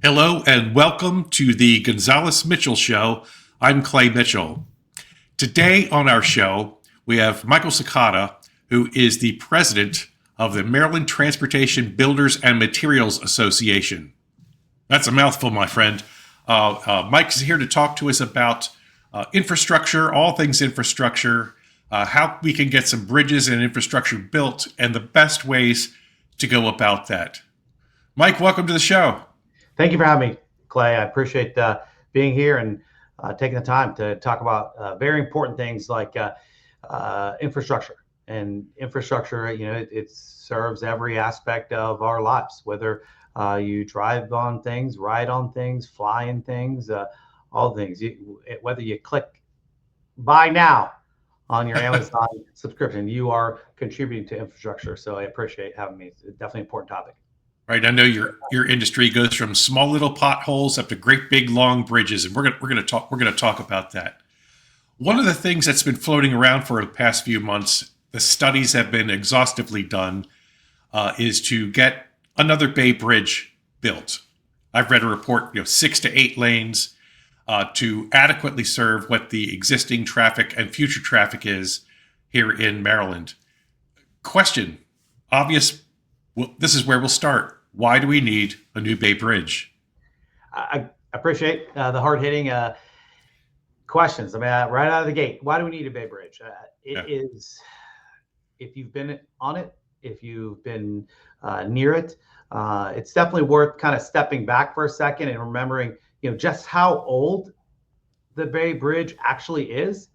Hello and welcome to the Gonzalez Mitchell Show. I'm Clay Mitchell. Today on our show, we have Michael Sakata, who is the president of the Maryland Transportation Builders and Materials Association. That's a mouthful, my friend. Mike's here to talk to us about infrastructure, all things infrastructure, how we can get some bridges and infrastructure built, and the best ways to go about that. Mike, welcome to the show. Thank you for having me, Clay. I appreciate being here and taking the time to talk about very important things like infrastructure. And infrastructure, it serves every aspect of our lives, whether you drive on things, ride on things, fly in things, all things. Whether you click buy now on your Amazon subscription, you are contributing to infrastructure. So I appreciate having me. It's definitely an important topic. Right, I know your industry goes from small little potholes up to great big long bridges, and we're gonna talk about that. One of the things that's been floating around for the past few months, the studies have been exhaustively done, is to get another Bay Bridge built. I've read a report, 6 to 8 lanes, to adequately serve what the existing traffic and future traffic is here in Maryland. Question, obvious. Well, this is where we'll start. Why do we need a new Bay Bridge? I appreciate the hard-hitting questions. I mean, right out of the gate, why do we need a Bay Bridge? It is, if you've been on it, if you've been near it, it's definitely worth kind of stepping back for a second and remembering, just how old the Bay Bridge actually is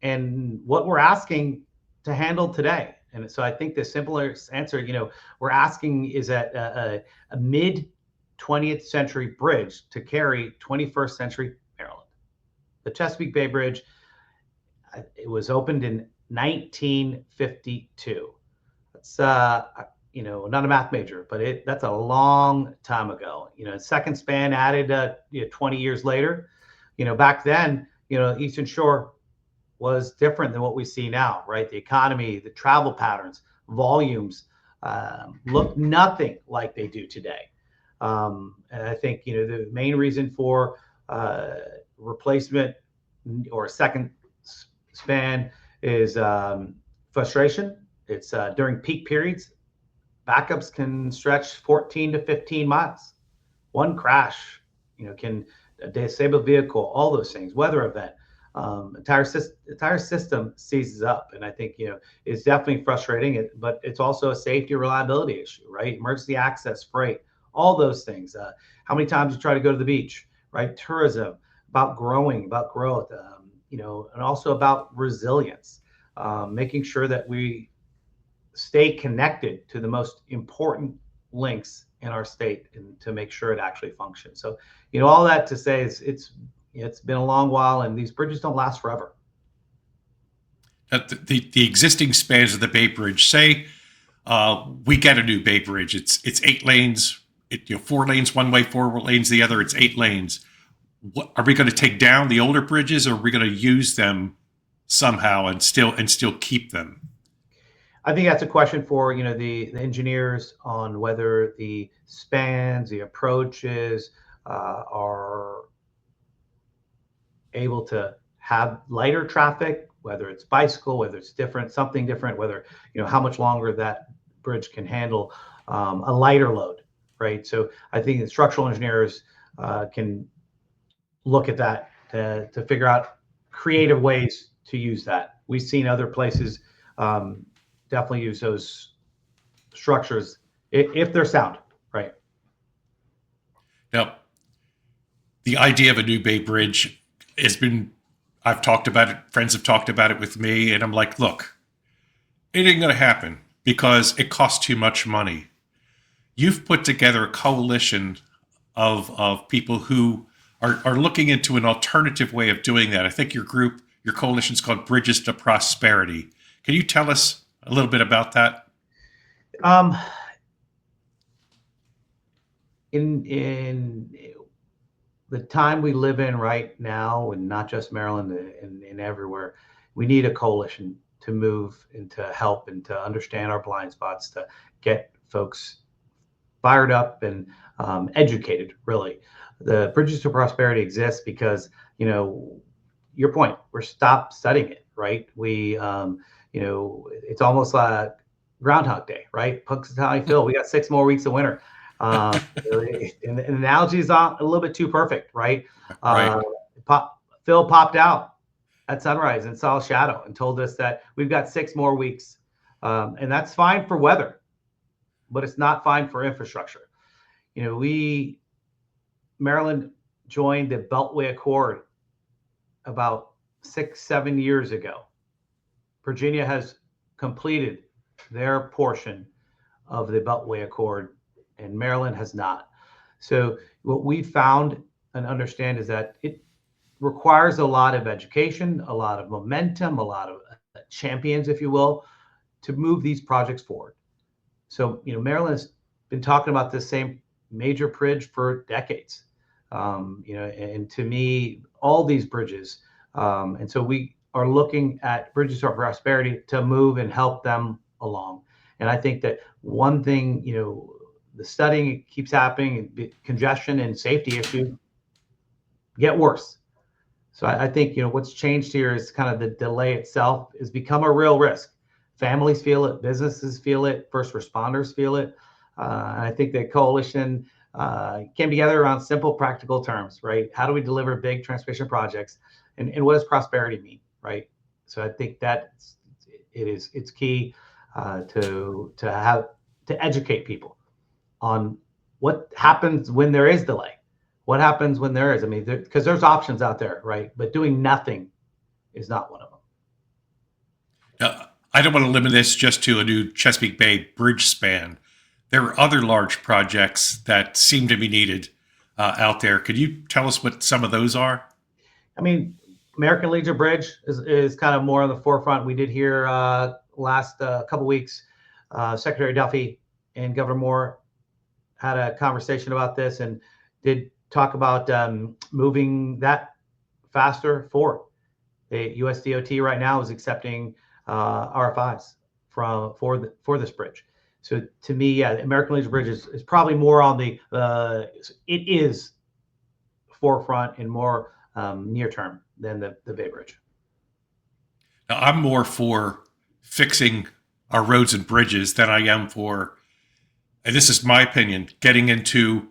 and what we're asking to handle today. And so I think the simpler answer, we're asking is that a mid 20th century bridge to carry 21st century Maryland. The Chesapeake Bay Bridge, it was opened in 1952. That's, not a math major, but that's a long time ago. Second span added 20 years later. Back then, Eastern Shore was different than what we see now, right? The economy, the travel patterns, volumes look nothing like they do today. And I think, the main reason for replacement or a second span is frustration. It's during peak periods, backups can stretch 14 to 15 miles. One crash, can disable vehicle, all those things, weather event. Entire system seizes up, and I think it's definitely frustrating. But it's also a safety reliability issue, right? Emergency access, freight, all those things. How many times you try to go to the beach, right? Tourism, about growth, and also about resilience, making sure that we stay connected to the most important links in our state and to make sure it actually functions. So, all that to say is it's been a long while, and these bridges don't last forever. The existing spans of the Bay Bridge, say we get a new Bay Bridge. It's 8 lanes. 4 lanes one way, 4 lanes the other. It's 8 lanes. What, are we going to take down the older bridges, or are we going to use them somehow and still keep them? I think that's a question for the engineers on whether the spans, the approaches are able to have lighter traffic, whether it's bicycle, whether it's something different, whether how much longer that bridge can handle a lighter load, right? So I think the structural engineers can look at that to figure out creative ways to use that. We've seen other places definitely use those structures if they're sound, right? Now, the idea of a new Bay Bridge I've talked about it, friends have talked about it with me, and I'm like, look, it ain't going to happen because it costs too much money. You've put together a coalition of people who are looking into an alternative way of doing that. I think your coalition is called Bridges to Prosperity. Can you tell us a little bit about that? In the time we live in right now, and not just Maryland and everywhere, we need a coalition to move and to help and to understand our blind spots, to get folks fired up and educated. Really, the Bridges to Prosperity exists because, your point, we're stopped studying it, right? It's almost like Groundhog Day, right? Punxsutawney Phil, we got 6 more weeks of winter. And the analogy is a little bit too perfect, right? Right. Phil popped out at sunrise and saw a shadow and told us that we've got 6 more weeks. And that's fine for weather, but it's not fine for infrastructure. Maryland joined the Beltway Accord about 6-7 years ago. Virginia has completed their portion of the Beltway Accord, and Maryland has not. So what we found and understand is that it requires a lot of education, a lot of momentum, a lot of champions, if you will, to move these projects forward. So, Maryland has been talking about this same major bridge for decades. And to me, all these bridges, and so we are looking at Bridges to Prosperity to move and help them along. And I think that one thing, the studying keeps happening, and congestion and safety issues get worse. So I think, what's changed here is kind of the delay itself has become a real risk. Families feel it, businesses feel it, first responders feel it. And I think the coalition came together around simple, practical terms, right? How do we deliver big transportation projects, and what does prosperity mean, right? So I think that it's key to educate people on what happens when there is delay. What happens when there is? I mean, because there's options out there, right? But doing nothing is not one of them. I don't want to limit this just to a new Chesapeake Bay bridge span. There are other large projects that seem to be needed out there. Could you tell us what some of those are? I mean, American Legion Bridge is kind of more on the forefront. We did hear last couple weeks, Secretary Duffy and Governor Moore had a conversation about this and did talk about moving that faster forward. The USDOT right now is accepting RFIs for this bridge. So to me, yeah, the American Legion Bridge is probably more on the it is forefront and more near term than the Bay Bridge. Now, I'm more for fixing our roads and bridges than I am for, and this is my opinion, getting into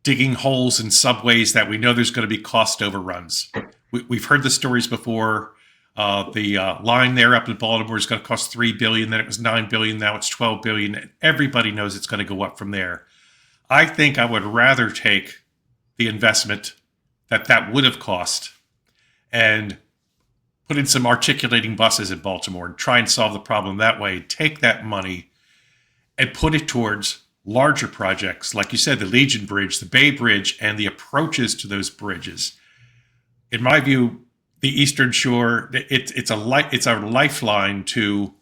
digging holes in subways that we know there's going to be cost overruns. We've heard the stories before. The line there up in Baltimore is going to cost $3 billion. Then it was $9 billion. Now it's $12 billion. Everybody knows it's going to go up from there. I think I would rather take the investment that would have cost and put in some articulating buses in Baltimore and try and solve the problem that way. Take that money and put it towards larger projects, like you said, the Legion Bridge, the Bay Bridge, and the approaches to those bridges. In my view, the Eastern Shore, it's a lifeline to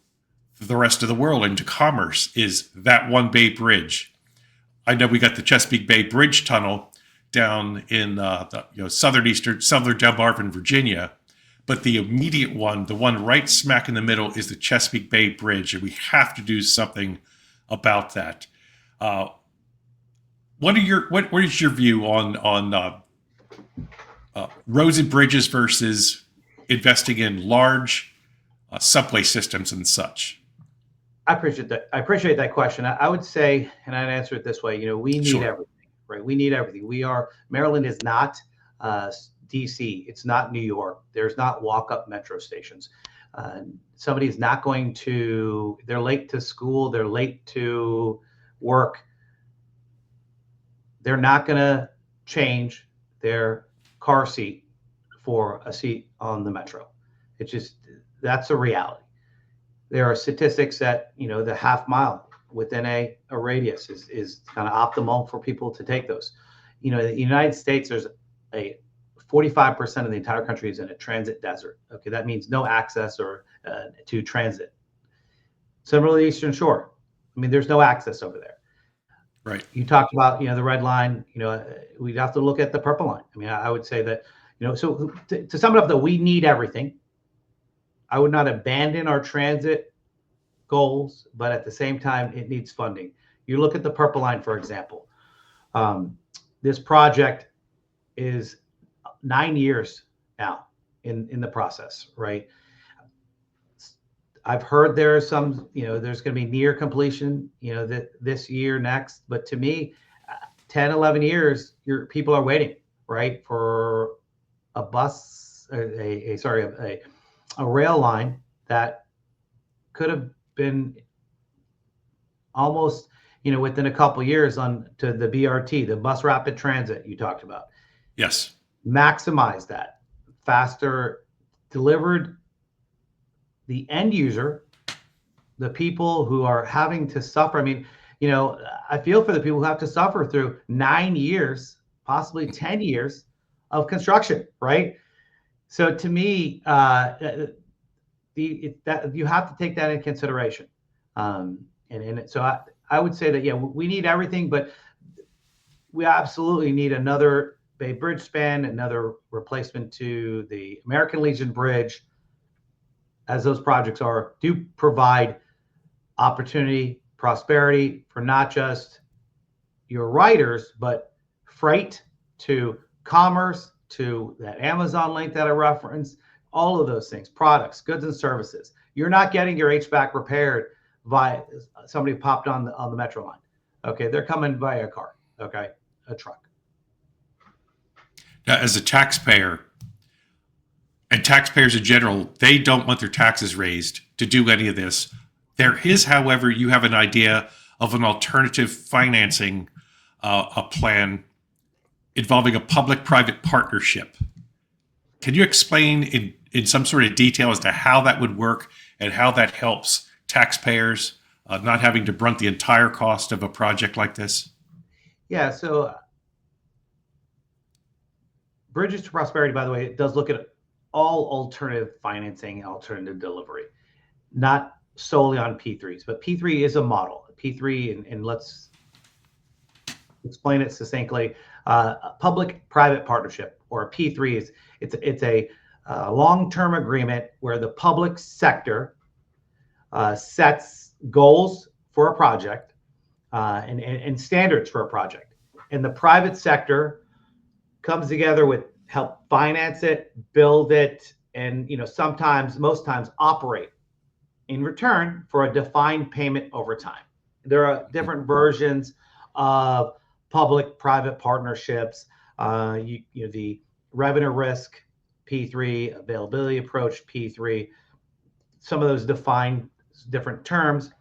the rest of the world and to commerce, is that one Bay Bridge. I know we got the Chesapeake Bay Bridge Tunnel down in southern Delmarva, Virginia, but the immediate one, the one right smack in the middle, is the Chesapeake Bay Bridge, and we have to do something about that. What is your view on roads and bridges versus investing in large subway systems and such? I appreciate that question. I would say, and I'd answer it this way: we need everything, right? We need everything. Maryland is not DC. It's not New York. There's not walk-up metro stations. Somebody is not going to. They're late to school. They're late to work. They're not going to change their car seat for a seat on the metro. That's a reality. There are statistics that, the half mile within a radius is kind of optimal for people to take those. In the United States, there's a 45% of the entire country is in a transit desert. Okay, that means no access or to transit. Similarly, Eastern Shore. I mean, there's no access over there. Right. You talked about, the red line, we'd have to look at the purple line. I mean, I would say that, so to sum it up, that we need everything. I would not abandon our transit goals, but at the same time, it needs funding. You look at the Purple Line, for example. This project is 9 years now in the process, right? I've heard there's some, there's going to be near completion, this year, next. But to me, 10, 11 years, people are waiting, right, for a bus, a rail line that could have been almost, within a couple years on to the BRT, the bus rapid transit you talked about. Yes. Maximize that, faster, delivered the end user, the people who are having to suffer. I mean, I feel for the people who have to suffer through 9 years, possibly 10 years of construction, right? So to me, that you have to take that into consideration. And so I would say that, yeah, we need everything, but we absolutely need another Bay Bridge span, another replacement to the American Legion Bridge, as those projects do provide opportunity, prosperity for not just your riders, but freight to commerce, to that Amazon link that I referenced, all of those things, products, goods and services. You're not getting your HVAC repaired by somebody popped on the metro line. Okay, they're coming by a car, okay, a truck. Now, as a taxpayer, and taxpayers in general, they don't want their taxes raised to do any of this. There is, however, you have an idea of an alternative financing a plan involving a public-private partnership. Can you explain in some sort of detail as to how that would work and how that helps taxpayers not having to brunt the entire cost of a project like this? Yeah, so Bridges to Prosperity, by the way, it does look at all alternative financing, alternative delivery, not solely on P3s, but P3 is a model. P3, and let's explain it succinctly. A public-private partnership, or a P3, it's a long-term agreement where the public sector sets goals for a project and standards for a project, and the private sector comes together with help finance it, build it, and sometimes, most times, operate in return for a defined payment over time. There are different versions of public-private partnerships. The revenue risk P3, availability approach P3. Some of those define different terms,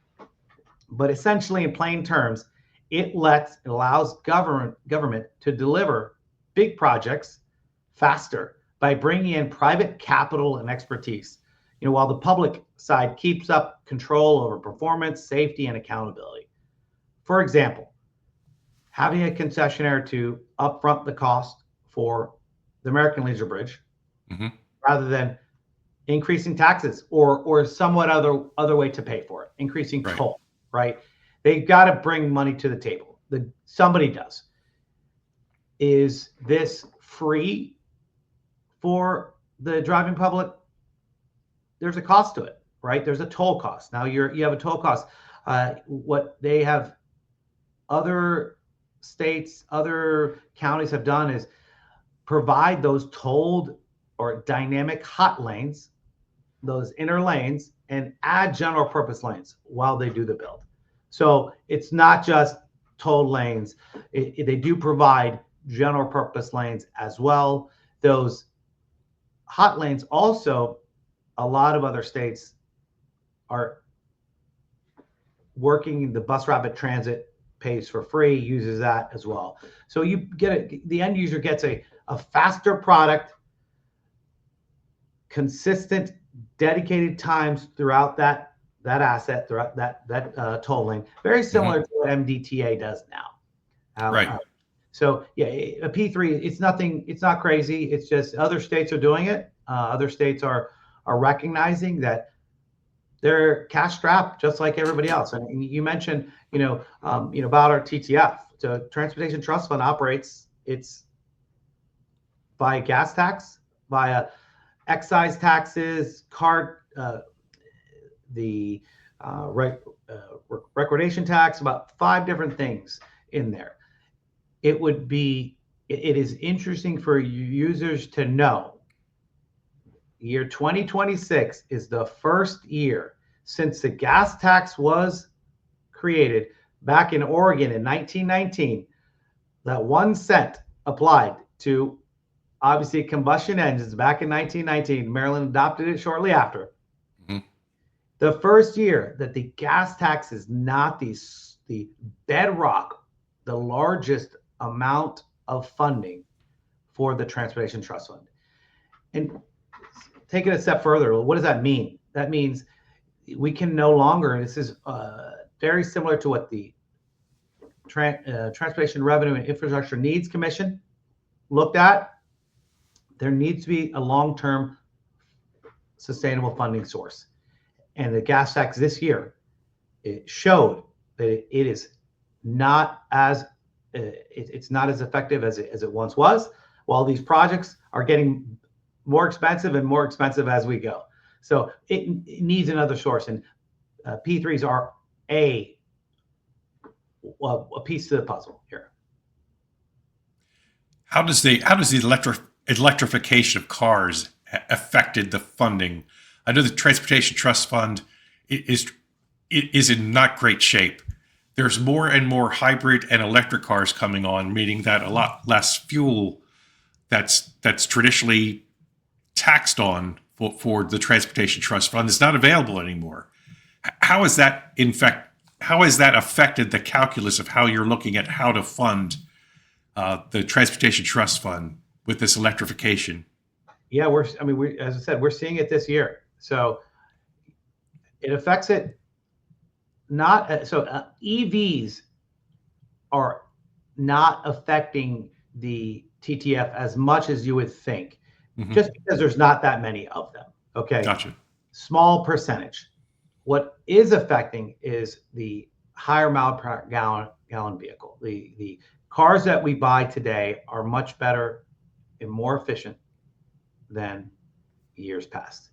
but essentially, in plain terms, it allows government to deliver big projects faster by bringing in private capital and expertise, while the public side keeps up control over performance, safety, and accountability. For example, having a concessionaire to upfront the cost for the American Legion Bridge, rather than increasing taxes or somewhat other way to pay for it, increasing toll, right? They've got to bring money to the table. Somebody does. Is this free for the driving public? There's a cost to it, right? There's a toll cost. Now you have a toll cost. What they have, other states, other counties have done is provide those tolled or dynamic hot lanes, those inner lanes, and add general purpose lanes while they do the build. So it's not just tolled lanes. They do provide general purpose lanes as well. Those hot lanes also, a lot of other states are working. The bus rapid transit pays for free, uses that as well. So you get the end user gets a faster product, consistent, dedicated times throughout that asset, throughout that toll lane, very similar to what MDTA does now. Right. So yeah, a P3, it's not crazy. It's just other states are doing it. Other states are recognizing that they're cash strapped just like everybody else. And you mentioned, about our TTF. So Transportation Trust Fund operates, it's by gas tax, via excise taxes, the right, recordation tax, about 5 different things in there. It is interesting for users to know year 2026 is the first year since the gas tax was created back in Oregon in 1919 that 1 cent applied to obviously combustion engines back in 1919. Maryland adopted it shortly after. Mhm. The first year that the gas tax is not the bedrock, the largest amount of funding for the Transportation Trust Fund. And take it a step further, what does that mean? That means we can no longer, and this is very similar to what the Transportation Revenue and Infrastructure Needs Commission looked at. There needs to be a long-term sustainable funding source. And the gas tax this year, it showed that it is not as it's not as effective as it once was. While these projects are getting more expensive and more expensive as we go, so it needs another source. And P3s are a piece of the puzzle here. How does the electrification of cars affected the funding? I know the Transportation Trust Fund is in not great shape. There's more and more hybrid and electric cars coming on, meaning that a lot less fuel that's traditionally taxed on for the Transportation Trust Fund is not available anymore. How is that how has that affected the calculus of how you're looking at how to fund the Transportation Trust Fund with this electrification? Yeah, as I said, we're seeing it this year. So it affects it not EVs are not affecting the TTF as much as you would think, just because there's not that many of them. Okay, Gotcha. Small percentage. What is affecting is the higher mile per gallon vehicle. The cars that we buy today are much better and more efficient than years past.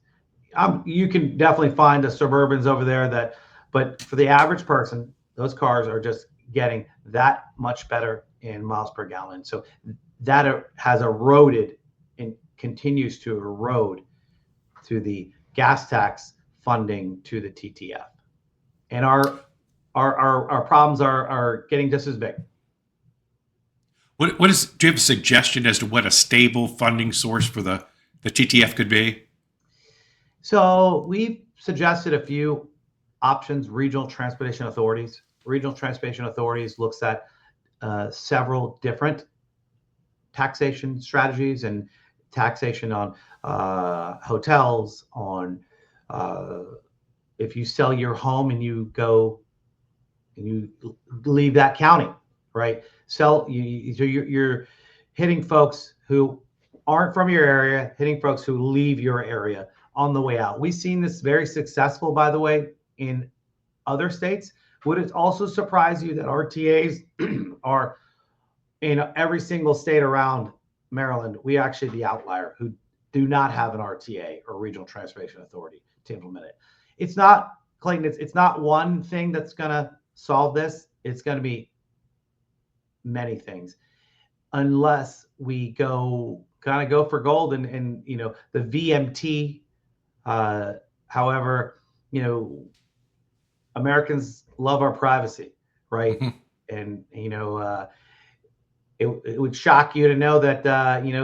You can definitely find the Suburbans over there but for the average person, those cars are just getting that much better in miles per gallon. So that has eroded and continues to erode to the gas tax funding to the TTF. And our problems are getting just as big. Do you have a suggestion as to what a stable funding source for the TTF could be? So we've suggested a few options. Regional transportation authorities. Regional transportation authorities looks at several different taxation strategies and taxation on hotels, on if you sell your home and you go and you leave that county, right? You're hitting folks who aren't from your area, hitting folks who leave your area on the way out. We've seen this very successful, by the way, in other states. Would it also surprise you that RTAs are in every single state around Maryland? We actually the outlier who do not have an RTA or regional transportation authority to implement it. It's not, Clayton, it's not one thing that's going to solve this. It's going to be many things, unless we go for gold and the VMT. However, Americans love our privacy, right? And it would shock you to know that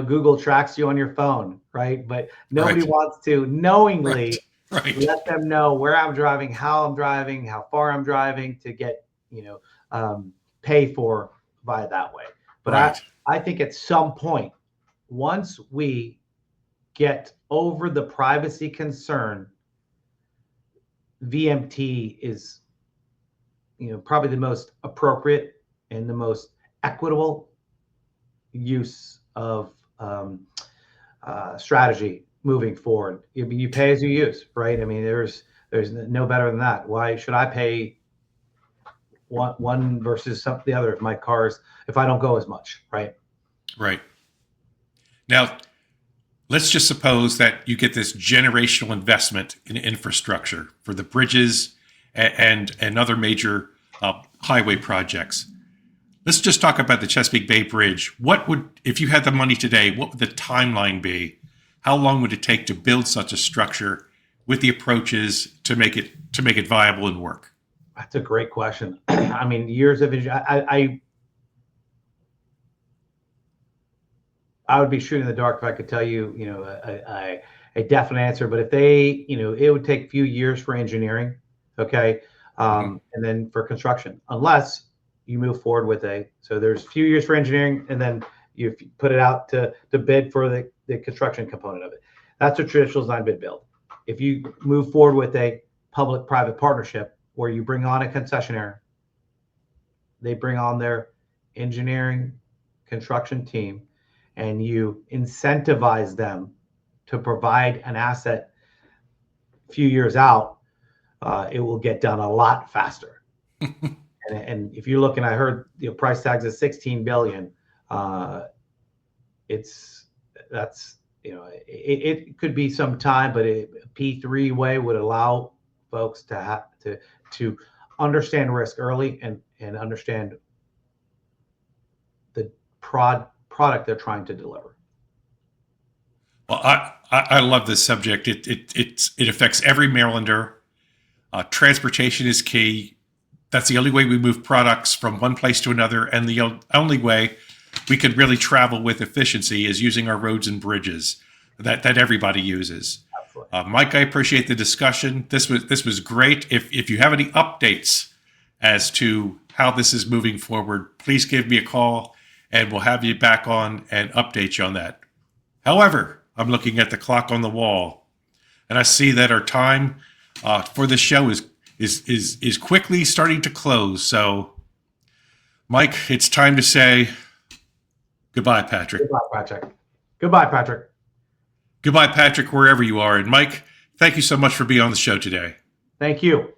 Google tracks you on your phone, right? But nobody wants to knowingly let them know where I'm driving, how I'm driving, how far I'm driving to get pay for via that way. But I think at some point, once we get over the privacy concern, VMT is probably the most appropriate and the most equitable use of strategy moving forward. You pay as you use, right? I mean, there's no better than that. Why should I pay one versus the other if I don't go as much, right? Right. Now, let's just suppose that you get this generational investment in infrastructure for the bridges and other major highway projects. Let's just talk about the Chesapeake Bay Bridge. What would, if you had the money today, what would the timeline be? How long would it take to build such a structure with the approaches to make it viable and work? That's a great question. I mean, years of I would be shooting in the dark if I could tell you, a definite answer. But if they, it would take a few years for engineering, okay, Mm-hmm. and then for construction, unless you move forward with so there's a few years for engineering, and then you put it out to bid for the construction component of it. That's a traditional design bid build. If you move forward with a public-private partnership where you bring on a concessionaire, they bring on their engineering construction team, and you incentivize them to provide an asset a few years out, it will get done a lot faster. and if you look, and I heard price tags at 16 billion, it could be some time, but a P3 way would allow folks to have to understand risk early and understand the product they're trying to deliver. Well, I love this subject. It affects every Marylander. Transportation is key. That's the only way we move products from one place to another, and the only way we can really travel with efficiency is using our roads and bridges that everybody uses. Mike, I appreciate the discussion. This was great. If you have any updates as to how this is moving forward, please give me a call, and we'll have you back on and update you on that. However, I'm looking at the clock on the wall, and I see that our time for this show is quickly starting to close. So, Mike, it's time to say goodbye, Patrick. Goodbye, Patrick. Goodbye, Patrick. Goodbye, Patrick, wherever you are. And Mike, thank you so much for being on the show today. Thank you.